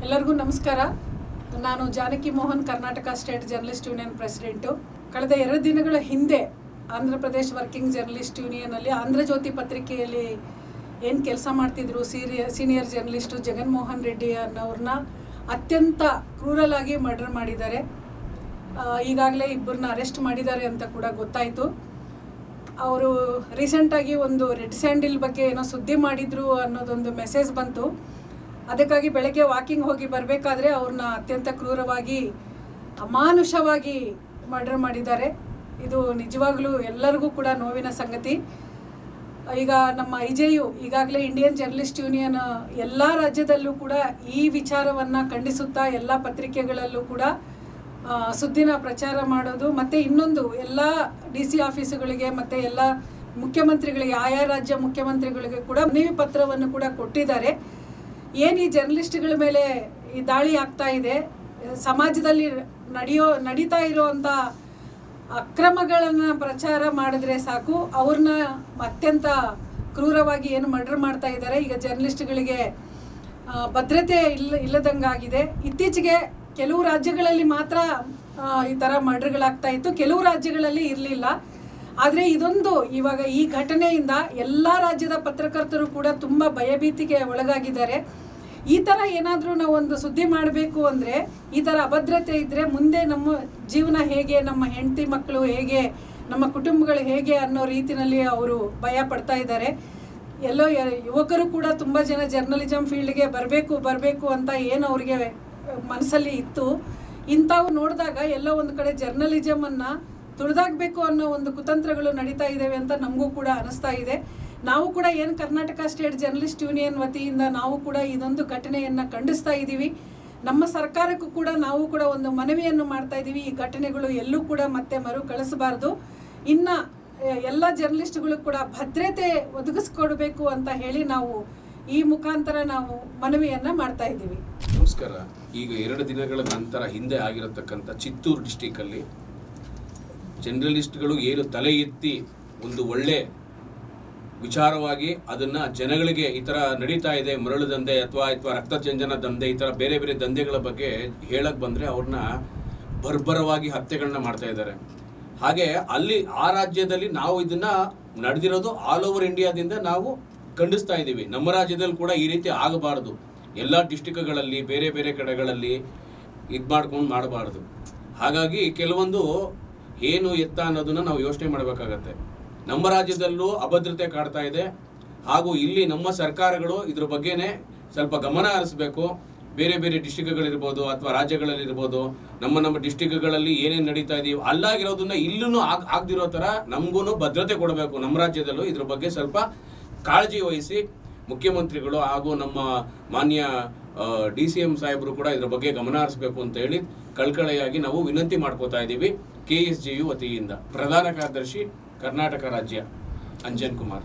ಎಲ್ಲರಿಗೂ ನಮಸ್ಕಾರ. ನಾನು Janaki Mohan, Karnataka state journalist union president. ಕಳೆದ 2 ದಿನಗಳ ಹಿಂದೆ ಆಂಧ್ರ ಪ್ರದೇಶ್ ವರ್ಕಿಂಗ್ ಜರ್ನಲಿಸ್ಟ್ ಯೂನಿಯನಲ್ಲಿ ಆಂಧ್ರ ಜ್ಯೋತಿ ಪತ್ರಿಕೆಯಲ್ಲಿ ಏನು ಕೆಲಸ ಮಾಡ್ತಿದ್ರು ಸೀನಿಯರ್ ಜರ್ನಲಿಸ್ಟು ಜಗನ್ಮೋಹನ್ ರೆಡ್ಡಿ ಅನ್ನೋರನ್ನ ಅತ್ಯಂತ ಕ್ರೂರಲಾಗಿ ಮರ್ಡರ್ ಮಾಡಿದ್ದಾರೆ. ಈಗಾಗಲೇ ಇಬ್ಬರನ್ನ ಅರೆಸ್ಟ್ ಮಾಡಿದ್ದಾರೆ ಅಂತ ಕೂಡ ಗೊತ್ತಾಯಿತು. ಅವರು ರೀಸೆಂಟಾಗಿ ಒಂದು ರೆಡ್ ಸ್ಯಾಂಡಿಲ್ ಬಗ್ಗೆ ಏನೋ ಸುದ್ದಿ ಮಾಡಿದ್ರು ಅನ್ನೋದೊಂದು ಮೆಸೇಜ್ ಬಂತು. ಅದಕ್ಕಾಗಿ ಬೆಳಗ್ಗೆ ವಾಕಿಂಗ್ ಹೋಗಿ ಬರಬೇಕಾದ್ರೆ ಅವ್ರನ್ನ ಅತ್ಯಂತ ಕ್ರೂರವಾಗಿ ಅಮಾನುಷವಾಗಿ ಮರ್ಡರ್ ಮಾಡಿದ್ದಾರೆ. ಇದು ನಿಜವಾಗ್ಲೂ ಎಲ್ಲರಿಗೂ ಕೂಡ ನೋವಿನ ಸಂಗತಿ. ಈಗ ನಮ್ಮ IJU ಈಗಾಗಲೇ ಇಂಡಿಯನ್ ಜರ್ನಲಿಸ್ಟ್ ಯೂನಿಯನ್ ಎಲ್ಲ ರಾಜ್ಯದಲ್ಲೂ ಕೂಡ ಈ ವಿಚಾರವನ್ನು ಖಂಡಿಸುತ್ತಾ ಎಲ್ಲ ಪತ್ರಿಕೆಗಳಲ್ಲೂ ಕೂಡ ಸುದ್ದಿನ ಪ್ರಚಾರ ಮಾಡೋದು, ಮತ್ತು ಇನ್ನೊಂದು ಎಲ್ಲ DC ಆಫೀಸುಗಳಿಗೆ ಮತ್ತು ಎಲ್ಲ ಮುಖ್ಯಮಂತ್ರಿಗಳಿಗೆ, ಆಯಾ ರಾಜ್ಯ ಮುಖ್ಯಮಂತ್ರಿಗಳಿಗೆ ಕೂಡ ಮನವಿ ಪತ್ರವನ್ನು ಕೂಡ ಕೊಟ್ಟಿದ್ದಾರೆ. ಏನು ಈ ಜರ್ನಲಿಸ್ಟ್ಗಳ ಮೇಲೆ ಈ ದಾಳಿ ಆಗ್ತಾ ಇದೆ, ಸಮಾಜದಲ್ಲಿ ನಡೀತಾ ಇರೋವಂಥ ಅಕ್ರಮಗಳನ್ನು ಪ್ರಚಾರ ಮಾಡಿದ್ರೆ ಸಾಕು, ಅವ್ರನ್ನ ಅತ್ಯಂತ ಕ್ರೂರವಾಗಿ ಏನು ಮರ್ಡರ್ ಮಾಡ್ತಾ ಇದ್ದಾರೆ. ಈಗ ಜರ್ನಲಿಸ್ಟ್ಗಳಿಗೆ ಭದ್ರತೆ ಇಲ್ಲದಂಗಾಗಿದೆ. ಇತ್ತೀಚೆಗೆ ಕೆಲವು ರಾಜ್ಯಗಳಲ್ಲಿ ಮಾತ್ರ ಈ ಥರ ಮರ್ಡರ್ಗಳಾಗ್ತಾ ಇತ್ತು, ಕೆಲವು ರಾಜ್ಯಗಳಲ್ಲಿ ಇರಲಿಲ್ಲ. ಆದರೆ ಇದೊಂದು ಇವಾಗ ಈ ಘಟನೆಯಿಂದ ಎಲ್ಲ ರಾಜ್ಯದ ಪತ್ರಕರ್ತರು ಕೂಡ ತುಂಬ ಭಯಭೀತಿಗೆ ಒಳಗಾಗಿದ್ದಾರೆ. ಈ ಥರ ಏನಾದರೂ ನಾವು ಒಂದು ಸುದ್ದಿ ಮಾಡಬೇಕು ಅಂದರೆ ಈ ಥರ ಅಭದ್ರತೆ ಇದ್ದರೆ ಮುಂದೆ ನಮ್ಮ ಜೀವನ ಹೇಗೆ, ನಮ್ಮ ಹೆಂಡತಿ ಮಕ್ಕಳು ಹೇಗೆ, ನಮ್ಮ ಕುಟುಂಬಗಳು ಹೇಗೆ ಅನ್ನೋ ರೀತಿಯಲ್ಲಿ ಅವರು ಭಯ ಪಡ್ತಾ ಇದ್ದಾರೆ. ಎಲ್ಲೋ ಯುವಕರು ಕೂಡ ತುಂಬ ಜನ ಜರ್ನಲಿಸಮ್ ಫೀಲ್ಡ್ಗೆ ಬರಬೇಕು ಅಂತ ಏನು ಅವ್ರಿಗೆ ಮನಸ್ಸಲ್ಲಿ ಇತ್ತು. ಇಂಥವು ನೋಡಿದಾಗ ಎಲ್ಲೋ ಒಂದು ಕಡೆ ಜರ್ನಲಿಸಮನ್ನು ತುಳಿದಾಗಬೇಕು ಅನ್ನೋ ಒಂದು ಕುತಂತ್ರಗಳು ನಡೀತಾ ಇದ್ದಾವೆ ಅಂತ ನಮಗೂ ಕೂಡ ಅನಿಸ್ತಾ ಇದೆ. ನಾವು ಕೂಡ ಏನು ಕರ್ನಾಟಕ ಸ್ಟೇಟ್ ಜರ್ನಲಿಸ್ಟ್ ಯೂನಿಯನ್ ವತಿಯಿಂದ ನಾವು ಕೂಡ ಇದೊಂದು ಘಟನೆಯನ್ನು ಖಂಡಿಸ್ತಾ ಇದ್ದೀವಿ. ನಮ್ಮ ಸರ್ಕಾರಕ್ಕೂ ಕೂಡ ನಾವು ಕೂಡ ಒಂದು ಮನವಿಯನ್ನು ಮಾಡ್ತಾ ಇದ್ದೀವಿ. ಈ ಘಟನೆಗಳು ಎಲ್ಲೂ ಕೂಡ ಮತ್ತೆ ಮರುಕಳಿಸಬಾರ್ದು. ಇನ್ನು ಎಲ್ಲ ಜರ್ನಲಿಸ್ಟ್ಗಳು ಕೂಡ ಭದ್ರತೆ ಒದಗಿಸ್ಕೊಡ್ಬೇಕು ಅಂತ ಹೇಳಿ ನಾವು ಈ ಮುಖಾಂತರ ನಾವು ಮನವಿಯನ್ನು ಮಾಡ್ತಾ ಇದ್ದೀವಿ. ನಮಸ್ಕಾರ. ಈಗ 2 ದಿನಗಳ ನಂತರ ಹಿಂದೆ ಆಗಿರತಕ್ಕಂಥ ಚಿತ್ತೂರು ಡಿಸ್ಟಿಕಲ್ಲಿ ಜರ್ನಲಿಸ್ಟ್ಗಳು ಏನು ತಲೆ ಎತ್ತಿ ಒಂದು ಒಳ್ಳೆ ವಿಚಾರವಾಗಿ ಅದನ್ನು ಜನಗಳಿಗೆ ಈ ಥರ ನಡೀತಾ ಇದೆ, ಮರಳು ದಂಧೆ ಅಥವಾ ರಕ್ತಚಂಜನ ದಂಧೆ, ಈ ಥರ ಬೇರೆ ಬೇರೆ ದಂಧೆಗಳ ಬಗ್ಗೆ ಹೇಳಕ್ಕೆ ಬಂದರೆ ಅವ್ರನ್ನ ಬರ್ಬರವಾಗಿ ಹತ್ಯೆಗಳನ್ನ ಮಾಡ್ತಾ ಇದ್ದಾರೆ. ಹಾಗೆ ಅಲ್ಲಿ ಆ ರಾಜ್ಯದಲ್ಲಿ ನಾವು ಇದನ್ನು ನಡೆದಿರೋದು ಆಲ್ ಓವರ್ ಇಂಡಿಯಾದಿಂದ ನಾವು ಖಂಡಿಸ್ತಾ ಇದ್ದೀವಿ. ನಮ್ಮ ರಾಜ್ಯದಲ್ಲಿ ಕೂಡ ಈ ರೀತಿ ಆಗಬಾರ್ದು. ಎಲ್ಲ ಡಿಸ್ಟಿಕ್ಗಳಲ್ಲಿ ಬೇರೆ ಬೇರೆ ಕಡೆಗಳಲ್ಲಿ ಇದು ಮಾಡ್ಕೊಂಡು ಮಾಡಬಾರ್ದು. ಹಾಗಾಗಿ ಕೆಲವೊಂದು ಏನು ಎತ್ತ ಅನ್ನೋದನ್ನು ನಾವು ಯೋಚನೆ ಮಾಡಬೇಕಾಗತ್ತೆ. ನಮ್ಮ ರಾಜ್ಯದಲ್ಲೂ ಅಭದ್ರತೆ ಕಾಡ್ತಾ ಇದೆ, ಹಾಗೂ ಇಲ್ಲಿ ನಮ್ಮ ಸರ್ಕಾರಗಳು ಇದ್ರ ಬಗ್ಗೆನೇ ಸ್ವಲ್ಪ ಗಮನ ಹರಿಸಬೇಕು. ಬೇರೆ ಬೇರೆ ಡಿಸ್ಟಿಕ್ಗಳಿರ್ಬೋದು ಅಥವಾ ರಾಜ್ಯಗಳಲ್ಲಿರ್ಬೋದು, ನಮ್ಮ ಡಿಸ್ಟಿಕ್ಗಳಲ್ಲಿ ಏನೇನು ನಡೀತಾ ಇದೀವಿ ಅಲ್ಲಾಗಿರೋದನ್ನ ಇಲ್ಲೂ ಆಗದಿರೋ ಥರ ನಮಗೂ ಭದ್ರತೆ ಕೊಡಬೇಕು. ನಮ್ಮ ರಾಜ್ಯದಲ್ಲೂ ಇದ್ರ ಬಗ್ಗೆ ಸ್ವಲ್ಪ ಕಾಳಜಿ ವಹಿಸಿ ಮುಖ್ಯಮಂತ್ರಿಗಳು ಹಾಗೂ ನಮ್ಮ ಮಾನ್ಯ DCM ಸಾಹೇಬರು ಕೂಡ ಇದ್ರ ಬಗ್ಗೆ ಗಮನ ಹರಿಸಬೇಕು ಅಂತ ಹೇಳಿ ಕಳಕಳಿಯಾಗಿ ನಾವು ವಿನಂತಿ ಮಾಡ್ಕೋತಾ ಇದ್ದೀವಿ. KSJU ವತಿಯಿಂದ ಪ್ರಧಾನ ಕಾರ್ಯದರ್ಶಿ ಕರ್ನಾಟಕ ರಾಜ್ಯ ಅಂಜನ್ ಕುಮಾರ್.